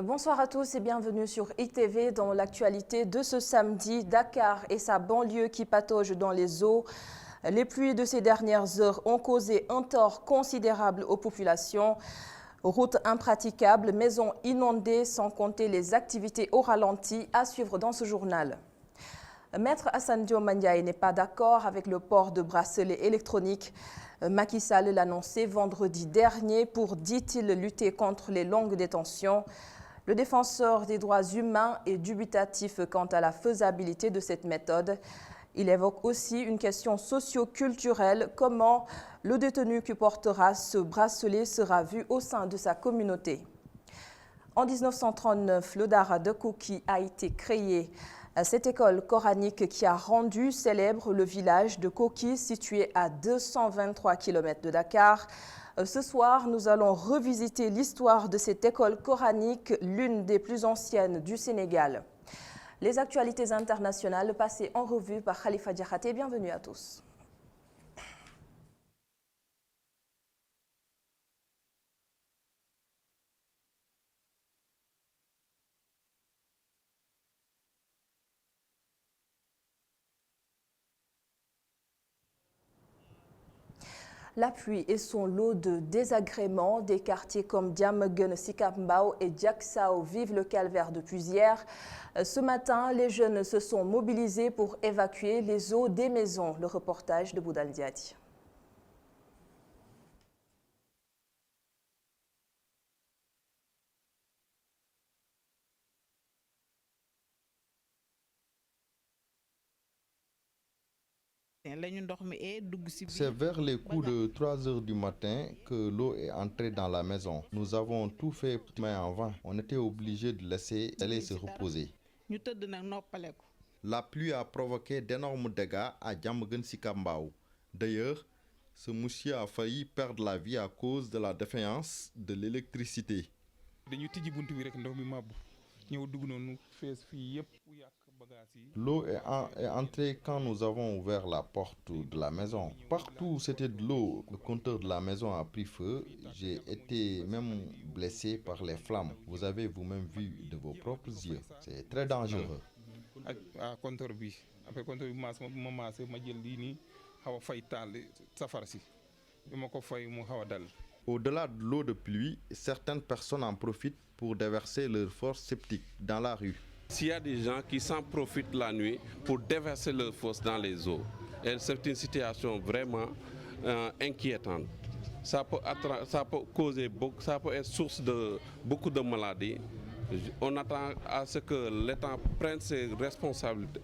Bonsoir à tous et bienvenue sur ITV. Dans l'actualité de ce samedi, Dakar et sa banlieue qui pataugent dans les eaux. Les pluies de ces dernières heures ont causé un tort considérable aux populations. Routes impraticables, maisons inondées, sans compter les activités au ralenti à suivre dans ce journal. Maître Assane Diomandjaye n'est pas d'accord avec le port de bracelets électroniques. Macky Sall l'annonçait vendredi dernier pour, dit-il, lutter contre les longues détentions. Le défenseur des droits humains est dubitatif quant à la faisabilité de cette méthode. Il évoque aussi une question socio-culturelle, comment le détenu qui portera ce bracelet sera vu au sein de sa communauté. En 1939, le Dara de Koki a été créé. Cette école coranique qui a rendu célèbre le village de Koki situé à 223 km de Dakar. Ce soir, nous allons revisiter l'histoire de cette école coranique, l'une des plus anciennes du Sénégal. Les actualités internationales passées en revue par Khalifa Diakhaté. Bienvenue à tous. La pluie et son lot de désagréments, des quartiers comme Diamaguène, Sicap Mbao et Diacksao vivent le calvaire depuis hier. Ce matin, les jeunes se sont mobilisés pour évacuer les eaux des maisons. Le reportage de Boudal Diadi. C'est vers les coups de 3 heures du matin que l'eau est entrée dans la maison. Nous avons tout fait mais en vain. On était obligé de laisser aller se reposer. La pluie a provoqué d'énormes dégâts à Diamaguène Sicap Mbao. D'ailleurs, ce monsieur a failli perdre la vie à cause de la défaillance de l'électricité. L'eau est entrée quand nous avons ouvert la porte de la maison. Partout où c'était de l'eau, le compteur de la maison a pris feu. J'ai été même blessé par les flammes. Vous avez vous-même vu de vos propres yeux. C'est très dangereux. Au-delà de l'eau de pluie, certaines personnes en profitent pour déverser leurs forces septiques dans la rue. S'il y a des gens qui s'en profitent la nuit pour déverser leurs forces dans les eaux, et c'est une situation vraiment inquiétante. Ça peut causer beaucoup, ça peut être source de beaucoup de maladies. On attend à ce que l'État prenne ses responsabilités.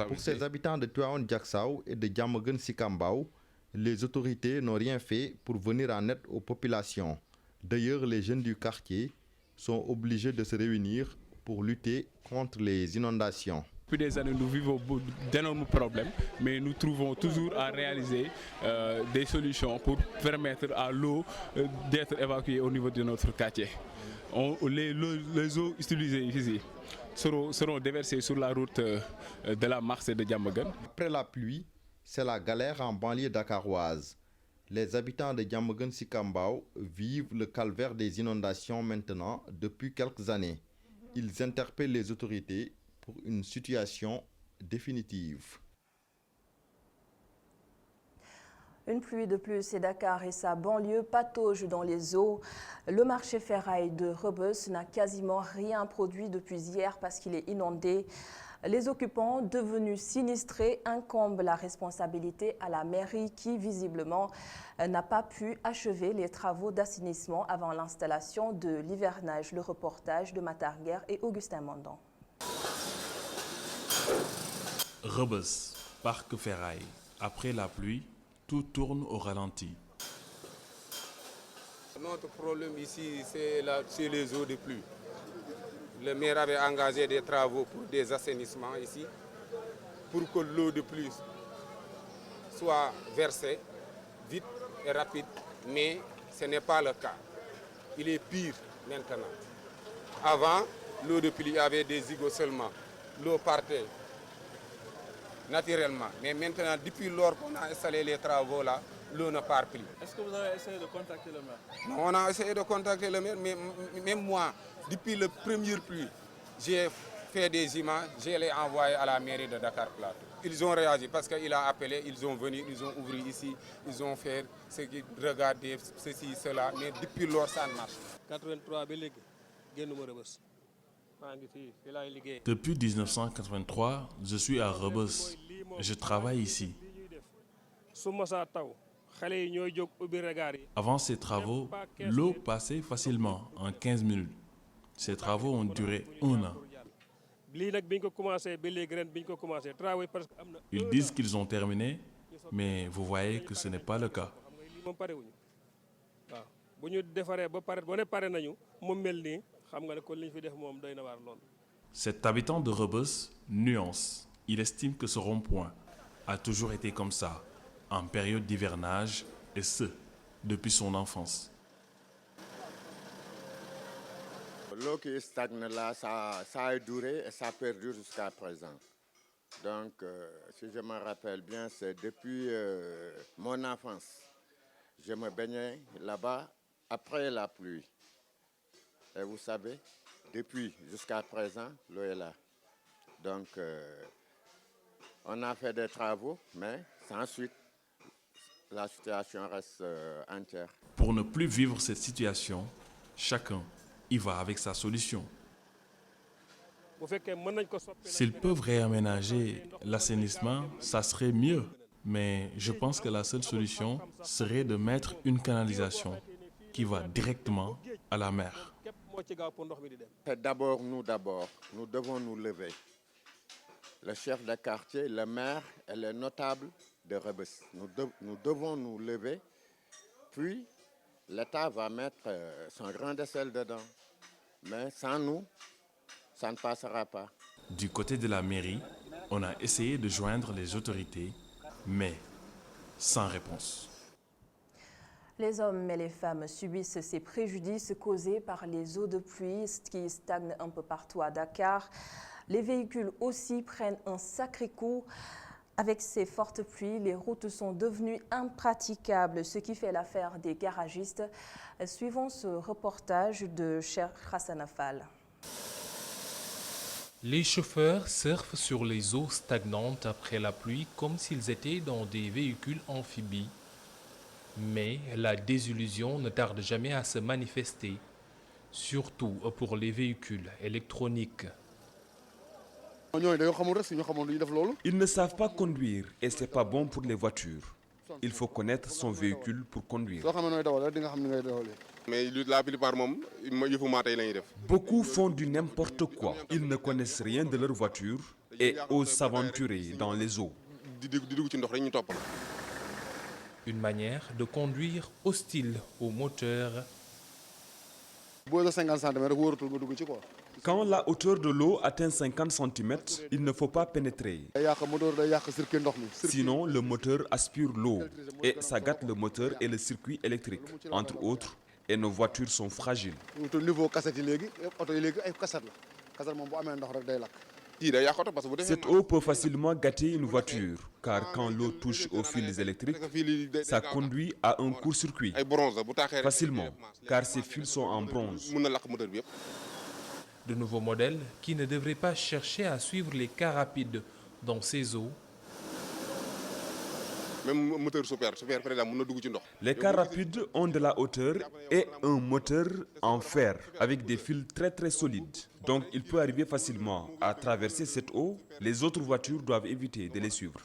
Pour ces habitants de Tivaouane Diacksao et de Diamaguène Sicap Mbao, les autorités n'ont rien fait pour venir en aide aux populations. D'ailleurs, les jeunes du quartier sont obligés de se réunir pour lutter contre les inondations. Depuis des années, nous vivons d'énormes problèmes, mais nous trouvons toujours à réaliser des solutions pour permettre à l'eau d'être évacuée au niveau de notre quartier. Les eaux utilisées ici seront déversées sur la route de la Marse de Diamaguène. Après la pluie, c'est la galère en banlieue dakaroise. Les habitants de Diamaguène Sicap Mbao vivent le calvaire des inondations maintenant depuis quelques années. Ils interpellent les autorités pour une situation définitive. Une pluie de plus et Dakar et sa banlieue pataugent dans les eaux. Le marché ferraille de Rebeuss n'a quasiment rien produit depuis hier parce qu'il est inondé. Les occupants devenus sinistrés incombent la responsabilité à la mairie qui, visiblement, n'a pas pu achever les travaux d'assainissement avant l'installation de l'hivernage. Le reportage de Matarguer et Augustin Mandon. Rebeuss, parc ferraille. Après la pluie, tout tourne au ralenti. Notre problème ici, c'est les eaux de pluie. Le maire avait engagé des travaux pour des assainissements ici, pour que l'eau de pluie soit versée vite et rapide, mais ce n'est pas le cas. Il est pire maintenant. Avant, l'eau de pluie avait des égouts seulement. L'eau partait naturellement. Mais maintenant, depuis lors qu'on a installé les travaux là, l'eau ne part plus. Est-ce que vous avez essayé de contacter le maire? Non, on a essayé de contacter le maire, mais même moi, depuis le premier pluie, j'ai fait des images, je les ai envoyées à la mairie de Dakar Plateau. Ils ont réagi parce qu'il a appelé, ils ont venu, ils ont ouvert ici, ils ont fait ce qui regardait, ceci, cela, mais depuis lors, ça ne marche pas. 83 Depuis 1983, je suis à Rebeuss. Je travaille ici. Avant ces travaux, l'eau passait facilement en 15 minutes. Ces travaux ont duré 1 an. Ils disent qu'ils ont terminé, mais vous voyez que ce n'est pas le cas. Cet habitant de Rebeuss nuance. Il estime que ce rond-point a toujours été comme ça, en période d'hivernage, et ce, depuis son enfance. L'eau qui stagne là, ça a duré et ça perdure jusqu'à présent. Donc, si je me rappelle bien, c'est depuis mon enfance. Je me baignais là-bas après la pluie. Et vous savez, depuis jusqu'à présent, l'eau est là. Donc, on a fait des travaux, mais sans suite, la situation reste entière. Pour ne plus vivre cette situation, chacun y va avec sa solution. S'ils peuvent réaménager l'assainissement, ça serait mieux. Mais je pense que la seule solution serait de mettre une canalisation qui va directement à la mer. C'est d'abord, nous devons nous lever. Le chef de quartier, le maire et les notables de Rebeuss. Nous devons nous lever, puis l'État va mettre son grain de sel dedans. Mais sans nous, ça ne passera pas. Du côté de la mairie, on a essayé de joindre les autorités, mais sans réponse. Les hommes et les femmes subissent ces préjudices causés par les eaux de pluie qui stagnent un peu partout à Dakar. Les véhicules aussi prennent un sacré coup. Avec ces fortes pluies, les routes sont devenues impraticables, ce qui fait l'affaire des garagistes. Suivons ce reportage de Cheikh Hassan Fall. Les chauffeurs surfent sur les eaux stagnantes après la pluie comme s'ils étaient dans des véhicules amphibies. Mais la désillusion ne tarde jamais à se manifester, surtout pour les véhicules électroniques. Ils ne savent pas conduire et c'est pas bon pour les voitures. Il faut connaître son véhicule pour conduire. Beaucoup font du n'importe quoi. Ils ne connaissent rien de leur voiture et osent s'aventurer dans les eaux. Une manière de conduire hostile au moteur. Quand la hauteur de l'eau atteint 50 cm, il ne faut pas pénétrer. Sinon, le moteur aspire l'eau et ça gâte le moteur et le circuit électrique, entre autres, et nos voitures sont fragiles. Cette eau peut facilement gâter une voiture, car quand l'eau touche aux fils électriques, ça conduit à un court-circuit facilement, car ces fils sont en bronze. De nouveaux modèles qui ne devraient pas chercher à suivre les cars rapides dans ces eaux. Les cars rapides ont de la hauteur et un moteur en fer avec des fils très solides. Donc il peut arriver facilement à traverser cette eau. Les autres voitures doivent éviter de les suivre.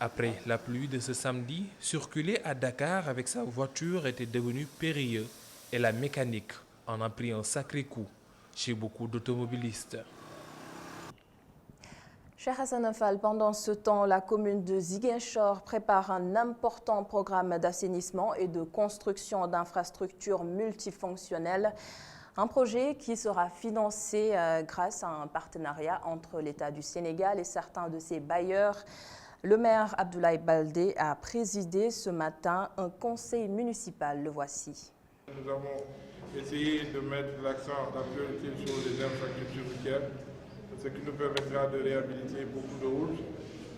Après la pluie de ce samedi, circuler à Dakar avec sa voiture était devenu périlleux et la mécanique en a pris un sacré coup chez beaucoup d'automobilistes. Cheikh Hassan Fall, pendant ce temps, la commune de Ziguinchor prépare un important programme d'assainissement et de construction d'infrastructures multifonctionnelles. Un projet qui sera financé grâce à un partenariat entre l'État du Sénégal et certains de ses bailleurs. Le maire Abdoulaye Baldé a présidé ce matin un conseil municipal. Le voici. Nous avons essayé de mettre l'accent, la priorité sur les infrastructures routières, ce qui nous permettra de réhabiliter beaucoup de routes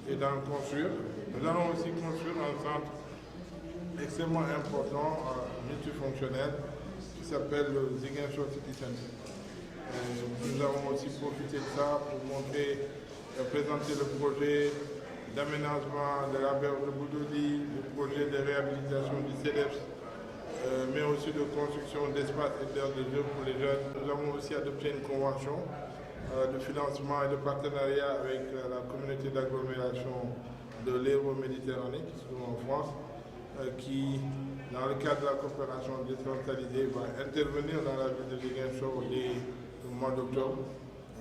et et d'en construire. Nous allons aussi construire un centre extrêmement important, multifonctionnel, qui s'appelle le Ziguinchor City Center. Nous avons aussi profité de ça pour présenter le projet d'aménagement de la berge de Boudouli, le projet de réhabilitation du CEDEPS, mais aussi de construction d'espaces et d'aires de jeu pour les jeunes. Nous avons aussi adopté une convention de financement et de partenariat avec la communauté d'agglomération de l'Euro-Méditerranée, qui se trouve en France, qui, dans le cadre de la coopération décentralisée, va intervenir dans la ville de Ziguinchor dès le mois d'octobre,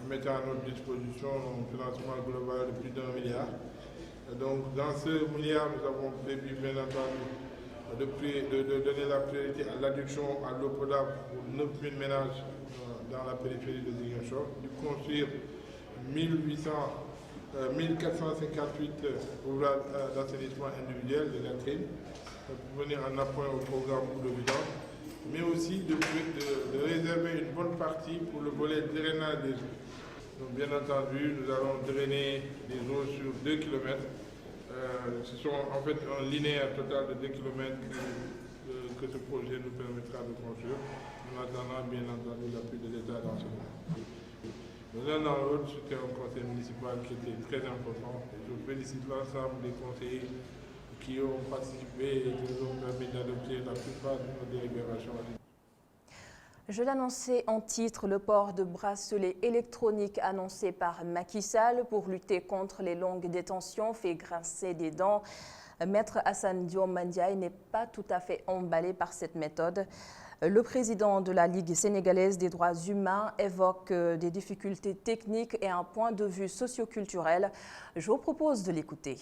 en mettant à notre disposition un financement global de plus d'1 milliard. Donc, dans ce milliard, nous avons prévu, bien entendu, de donner la priorité à l'adduction à l'eau potable pour 9 000 ménages dans la périphérie de Ziguinchor, de construire 1458 ouvrages d'assainissement individuel, de latrines, pour venir en appoint au programme de vidange, mais aussi de réserver une bonne partie pour le volet drainage des eaux. Donc, bien entendu, nous allons drainer des eaux sur 2 km. Ce sont en fait un linéaire total de 2 km que ce projet nous permettra de construire, en attendant bien entendu l'appui de l'État dans ce domaine. L'un dans l'autre, c'était un conseil municipal qui était très important. Je félicite l'ensemble des conseillers qui ont participé et qui nous ont permis d'adopter la plupart de nos délibérations. Je l'annonçais en titre, le port de bracelets électroniques annoncé par Macky Sall pour lutter contre les longues détentions fait grincer des dents. Maître Assane Diom Mandiaye n'est pas tout à fait emballé par cette méthode. Le président de la Ligue sénégalaise des droits humains évoque des difficultés techniques et un point de vue socioculturel. Je vous propose de l'écouter.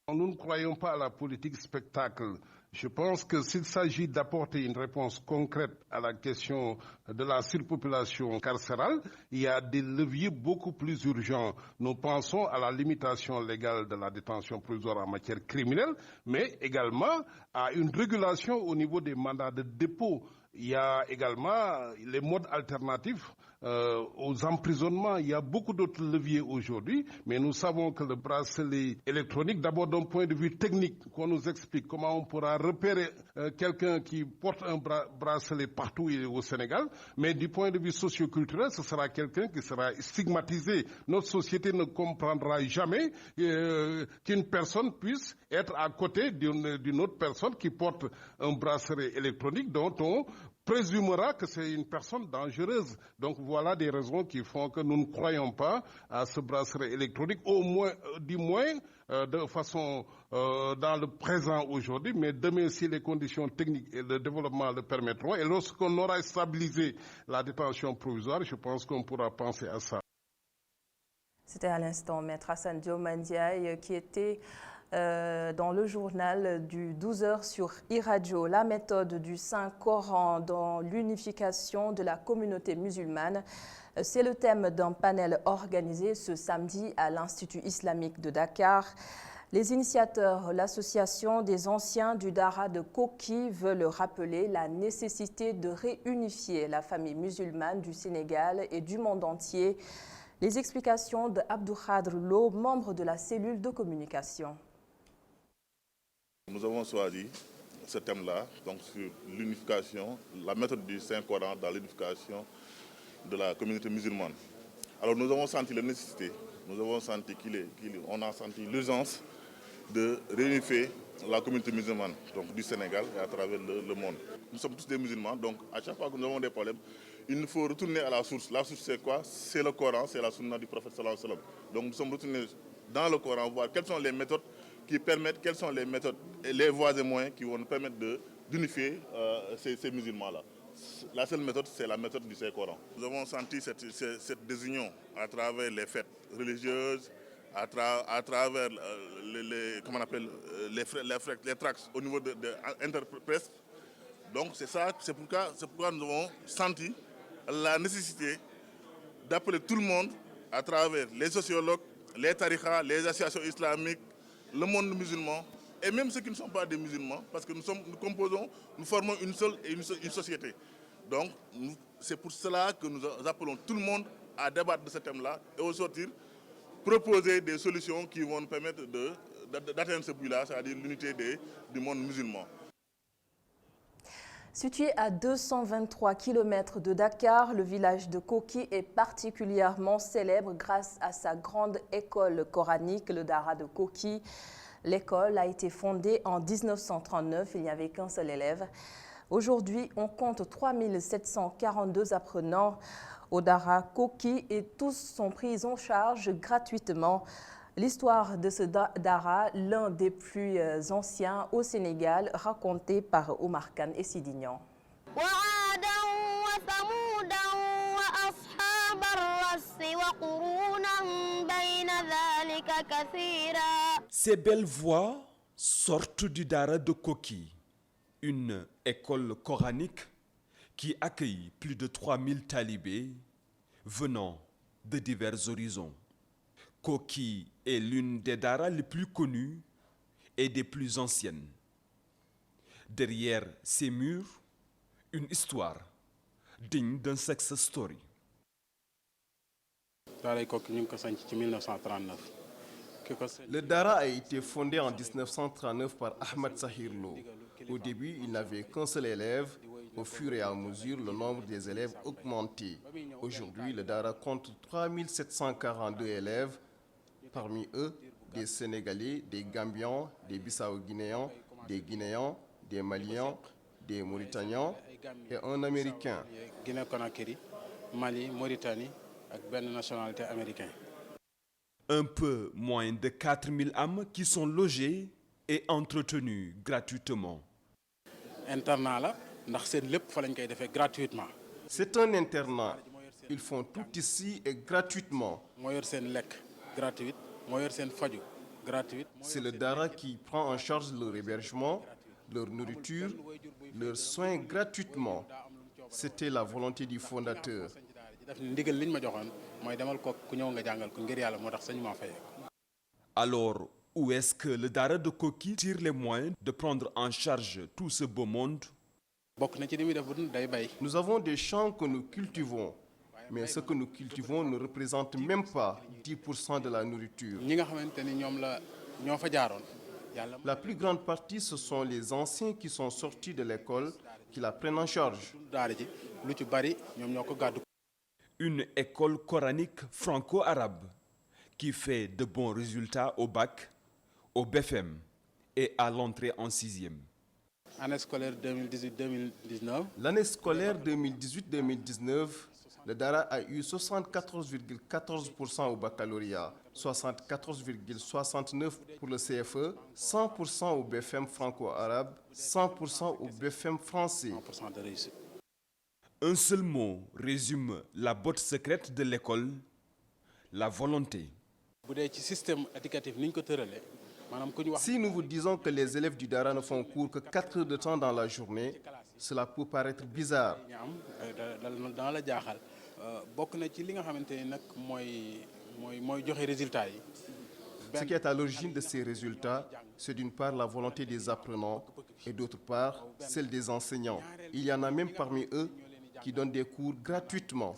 Nous ne croyons pas à la politique spectacle. Je pense que s'il s'agit d'apporter une réponse concrète à la question de la surpopulation carcérale, il y a des leviers beaucoup plus urgents. Nous pensons à la limitation légale de la détention provisoire en matière criminelle, mais également à une régulation au niveau des mandats de dépôt. Il y a également les modes alternatifs aux emprisonnements. Il y a beaucoup d'autres leviers aujourd'hui, mais nous savons que le bracelet électronique, d'abord d'un point de vue technique, qu'on nous explique comment on pourra repérer quelqu'un qui porte un bracelet partout au Sénégal, mais du point de vue socioculturel, ce sera quelqu'un qui sera stigmatisé. Notre société ne comprendra jamais qu'une personne puisse être à côté d'une autre personne qui porte un bracelet électronique dont on présumera que c'est une personne dangereuse. Donc voilà des raisons qui font que nous ne croyons pas à ce bracelet électronique, au moins, du moins de façon dans le présent aujourd'hui, mais demain si les conditions techniques et le développement le permettront, et lorsqu'on aura stabilisé la détention provisoire, je pense qu'on pourra penser à ça. C'était à l'instant Maître Assane Diom Mandiaye qui était dans le journal du 12h sur iRadio, la méthode du Saint-Coran dans l'unification de la communauté musulmane. C'est le thème d'un panel organisé ce samedi à l'Institut islamique de Dakar. Les initiateurs, l'association des anciens du Dara de Koki, veulent rappeler la nécessité de réunifier la famille musulmane du Sénégal et du monde entier. Les explications de Abdou Khadr Lo, membre de la cellule de communication. Nous avons choisi ce thème-là, donc sur l'unification, la méthode du Saint-Coran dans l'unification de la communauté musulmane. Alors nous avons senti la nécessité, nous avons senti on a senti l'urgence de réunifier la communauté musulmane donc du Sénégal et à travers le monde. Nous sommes tous des musulmans, donc à chaque fois que nous avons des problèmes, il nous faut retourner à la source. La source c'est quoi? C'est le Coran, c'est la sunna du prophète sallallahu alayhi wa sallam. Donc nous sommes retournés dans le Coran, voir quelles sont les méthodes qui permettent, quelles sont les méthodes et les voies et moyens qui vont nous permettre d'unifier ces musulmans-là. La seule méthode, c'est la méthode du Saint-Coran. Nous avons senti cette désunion à travers les fêtes religieuses, à travers les tracts au niveau de Interpresse. Donc c'est pourquoi nous avons senti la nécessité d'appeler tout le monde à travers les sociologues, les tariqas, les associations islamiques, le monde musulman et même ceux qui ne sont pas des musulmans, parce que nous formons une seule et une société. Donc c'est pour cela que nous appelons tout le monde à débattre de ce thème-là et au sortir proposer des solutions qui vont nous permettre d'atteindre ce but-là, c'est-à-dire l'unité du monde musulman. Situé à 223 km de Dakar, le village de Koki est particulièrement célèbre grâce à sa grande école coranique, le Dara de Koki. L'école a été fondée en 1939, il n'y avait qu'un seul élève. Aujourd'hui, on compte 3742 apprenants au Dara Koki et tous sont pris en charge gratuitement. L'histoire de ce Dara, l'un des plus anciens au Sénégal, raconté par Omar Khan et Sidignan. Ces belles voix sortent du Dara de Koki, une école coranique qui accueille plus de 3000 talibés venant de divers horizons. Koki est l'une des daras les plus connues et des plus anciennes. Derrière ces murs, une histoire digne d'un success story. Le Dara a été fondé en 1939 par Ahmad Sahir Lo. Au début, il n'avait qu'un seul élève. Au fur et à mesure, le nombre des élèves augmentait. Aujourd'hui, le Dara compte 3742 élèves. Parmi eux, des Sénégalais, des Gambiens, des Bissau-Guinéens, des Guinéens, des Maliens, des Mauritaniens et un Américain. Guinée-Conakry, Mali, Mauritanie avec une nationalité américaine. Un peu moins de 4000 âmes qui sont logées et entretenues gratuitement. C'est un internat. Ils font tout ici et gratuitement. C'est le Dara qui prend en charge leur hébergement, leur nourriture, leurs soins gratuitement. C'était la volonté du fondateur. Alors, où est-ce que le Dara de Koki tire les moyens de prendre en charge tout ce beau monde? Nous avons des champs que nous cultivons, mais ce que nous cultivons ne représente même pas 10% de la nourriture. La plus grande partie, ce sont les anciens qui sont sortis de l'école qui la prennent en charge. Une école coranique franco-arabe qui fait de bons résultats au bac, au BFM et à l'entrée en 6e. Année scolaire 2018-2019. L'année scolaire 2018-2019, le Dara a eu 74,14% au baccalauréat, 74,69% pour le CFE, 100% au BFM franco-arabe, 100% au BFM français. Un seul mot résume la botte secrète de l'école, la volonté. Si nous vous disons que les élèves du Dara ne font cours que 4 heures de temps dans la journée, cela peut paraître bizarre. Ce qui est à l'origine de ces résultats, c'est d'une part la volonté des apprenants et d'autre part celle des enseignants. Il y en a même parmi eux qui donnent des cours gratuitement.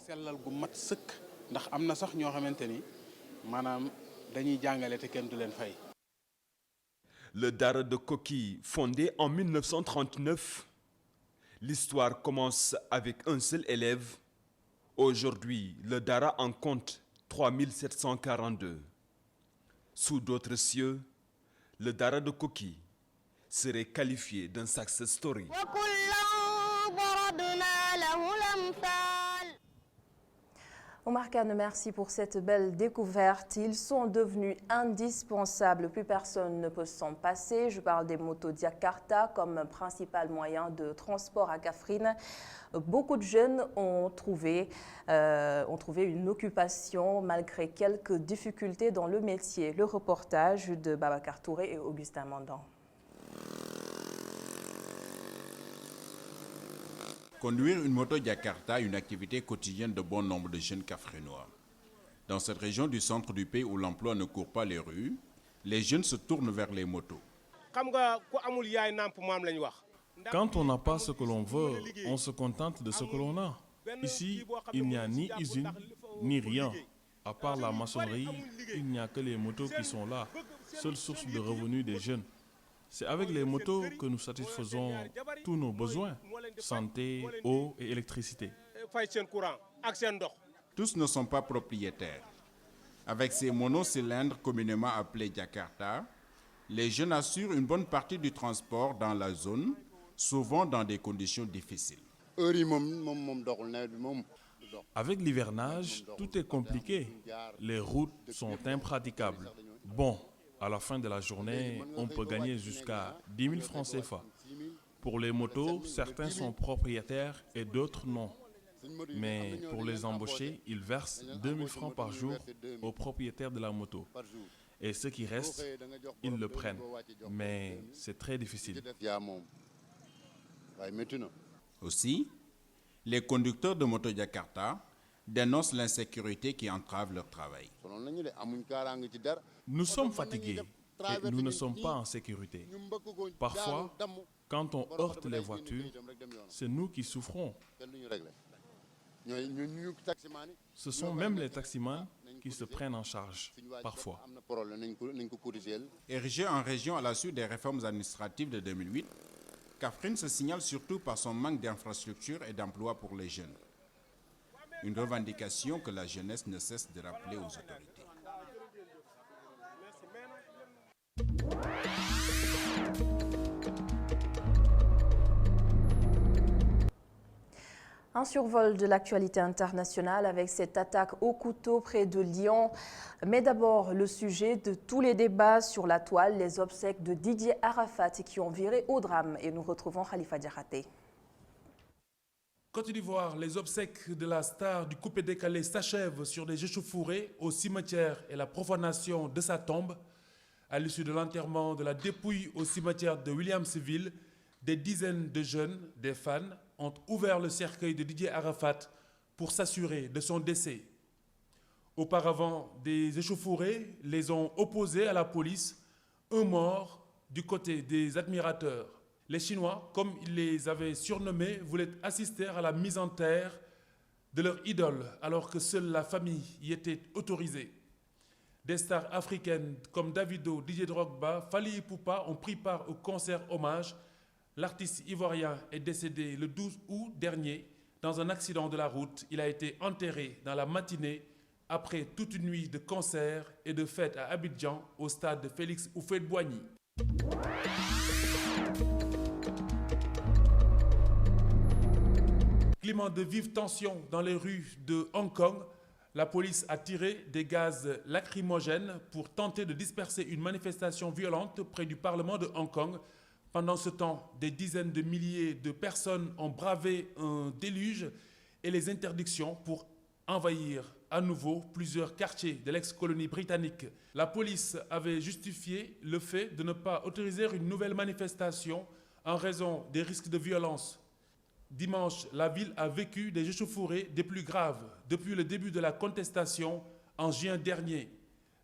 Le Dara de Koki, fondé en 1939, l'histoire commence avec un seul élève. Aujourd'hui, le Dara en compte 3742. Sous d'autres cieux, le Dara de Koki serait qualifié d'un success story. Omar Khan, merci pour cette belle découverte. Ils sont devenus indispensables. Plus personne ne peut s'en passer. Je parle des motos Jakarta comme principal moyen de transport à Kaffrine. Beaucoup de jeunes ont trouvé une occupation malgré quelques difficultés dans le métier. Le reportage de Babacar Touré et Augustin Mandan. Conduire une moto Jakarta est une activité quotidienne de bon nombre de jeunes Kaffrinois. Dans cette région du centre du pays où l'emploi ne court pas les rues, les jeunes se tournent vers les motos. Quand on n'a pas ce que l'on veut, on se contente de ce que l'on a. Ici, il n'y a ni usine, ni rien. À part la maçonnerie, il n'y a que les motos qui sont là, seule source de revenus des jeunes. C'est avec les motos que nous satisfaisons tous nos besoins, santé, eau et électricité. Tous ne sont pas propriétaires. Avec ces monocylindres communément appelés Jakarta, les jeunes assurent une bonne partie du transport dans la zone, souvent dans des conditions difficiles. Avec l'hivernage, tout est compliqué. Les routes sont impraticables. Bon, à la fin de la journée, on peut gagner jusqu'à 10 000 francs CFA. Pour les motos, certains sont propriétaires et d'autres non. Mais pour les embaucher, ils versent 2 000 francs par jour aux propriétaires de la moto. Et ce qui reste, ils le prennent. Mais c'est très difficile. Aussi, les conducteurs de moto Jakarta dénoncent l'insécurité qui entrave leur travail. Nous sommes fatigués et nous ne sommes pas en sécurité. Parfois, quand on heurte les voitures, c'est nous qui souffrons. Ce sont même les taximans qui se prennent en charge, parfois. Érigé en région à la suite des réformes administratives de 2008, Kaffrine se signale surtout par son manque d'infrastructures et d'emplois pour les jeunes. Une revendication que la jeunesse ne cesse de rappeler aux autorités. Un survol de l'actualité internationale avec cette attaque au couteau près de Lyon. Mais d'abord, le sujet de tous les débats sur la toile, les obsèques de Didier Arafat qui ont viré au drame. Et nous retrouvons Khalifa Diakhaté. Côte d'Ivoire, les obsèques de la star du coupé-décalé s'achèvent sur des échauffourées au cimetière et la profanation de sa tombe. À l'issue de l'enterrement de la dépouille au cimetière de Williamsville, des dizaines de jeunes, des fans, ont ouvert le cercueil de Didier Arafat pour s'assurer de son décès. Auparavant, des échauffourées les ont opposés à la police, un mort du côté des admirateurs. Les Chinois, comme ils les avaient surnommés, voulaient assister à la mise en terre de leur idole, alors que seule la famille y était autorisée. Des stars africaines comme Davido, Didier Drogba, Fally Ipupa ont pris part au concert hommage. L'artiste ivoirien est décédé le 12 août dernier dans un accident de la route. Il a été enterré dans la matinée après toute une nuit de concerts et de fêtes à Abidjan au stade de Félix Houphouët-Boigny. Climat de vive tension dans les rues de Hong Kong. La police a tiré des gaz lacrymogènes pour tenter de disperser une manifestation violente près du Parlement de Hong Kong. Pendant ce temps, des dizaines de milliers de personnes ont bravé un déluge et les interdictions pour envahir à nouveau plusieurs quartiers de l'ex-colonie britannique. La police avait justifié le fait de ne pas autoriser une nouvelle manifestation en raison des risques de violence. Dimanche, la ville a vécu des échauffourées des plus graves depuis le début de la contestation en juin dernier.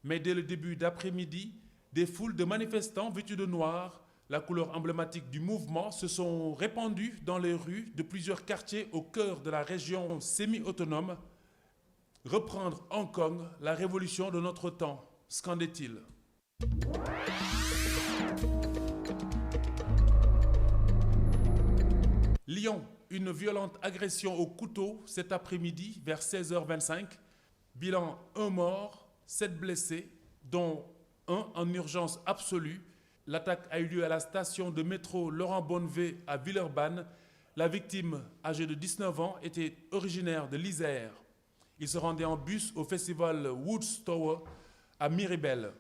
Mais dès le début d'après-midi, des foules de manifestants vêtus de noir, la couleur emblématique du mouvement, se sont répandues dans les rues de plusieurs quartiers au cœur de la région semi-autonome. Reprendre Hong Kong, la révolution de notre temps, scandait-il. Lyon, une violente agression au couteau cet après-midi vers 16h25. Bilan 1 mort, 7 blessés, dont 1 en urgence absolue. L'attaque a eu lieu à la station de métro Laurent Bonnevet à Villeurbanne. La victime, âgée de 19 ans, était originaire de l'Isère. Il se rendait en bus au festival Woods Tower à Miribel.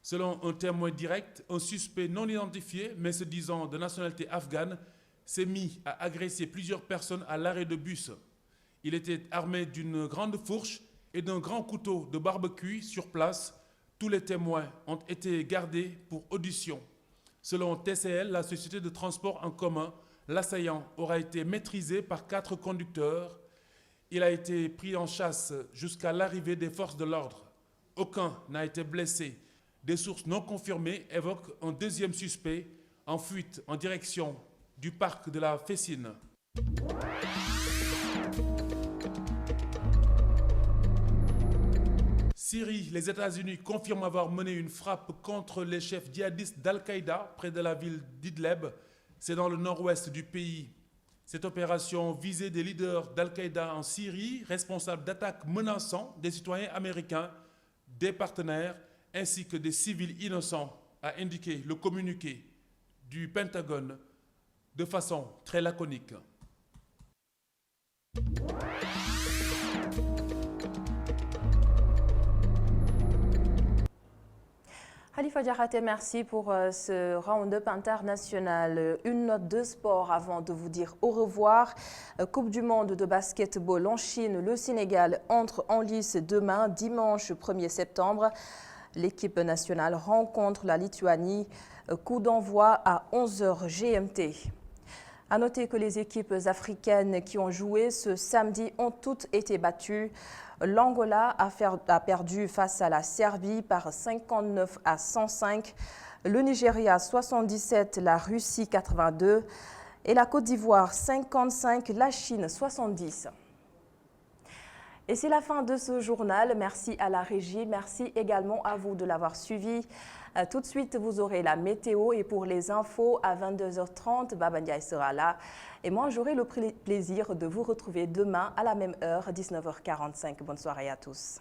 Selon un témoin direct, un suspect non identifié, mais se disant de nationalité afghane, s'est mis à agresser plusieurs personnes à l'arrêt de bus. Il était armé d'une grande fourche et d'un grand couteau de barbecue sur place. Tous les témoins ont été gardés pour audition. Selon TCL, la société de transport en commun, l'assaillant aura été maîtrisé par 4 conducteurs. Il a été pris en chasse jusqu'à l'arrivée des forces de l'ordre. Aucun n'a été blessé. Des sources non confirmées évoquent un deuxième suspect en fuite en direction du parc de la Fessine. Syrie, les États-Unis confirment avoir mené une frappe contre les chefs djihadistes d'Al-Qaïda près de la ville d'Idleb. C'est dans le nord-ouest du pays. Cette opération visait des leaders d'Al-Qaïda en Syrie, responsables d'attaques menaçant des citoyens américains, des partenaires, ainsi que des civils innocents, a indiqué le communiqué du Pentagone de façon très laconique. Khalifa Diakhaté, merci pour ce round-up international. Une note de sport avant de vous dire au revoir. Coupe du monde de basketball en Chine, le Sénégal entre en lice demain, dimanche 1er septembre. L'équipe nationale rencontre la Lituanie. Coup d'envoi à 11h GMT. À noter que les équipes africaines qui ont joué ce samedi ont toutes été battues. L'Angola a perdu face à la Serbie par 59-105, le Nigeria 77, la Russie 82 et la Côte d'Ivoire 55, la Chine 70. Et c'est la fin de ce journal. Merci à la régie, merci également à vous de l'avoir suivi. Tout de suite, vous aurez la météo et pour les infos à 22h30, Baba Ndiaye sera là. Et moi, j'aurai le plaisir de vous retrouver demain à la même heure, 19h45. Bonne soirée à tous.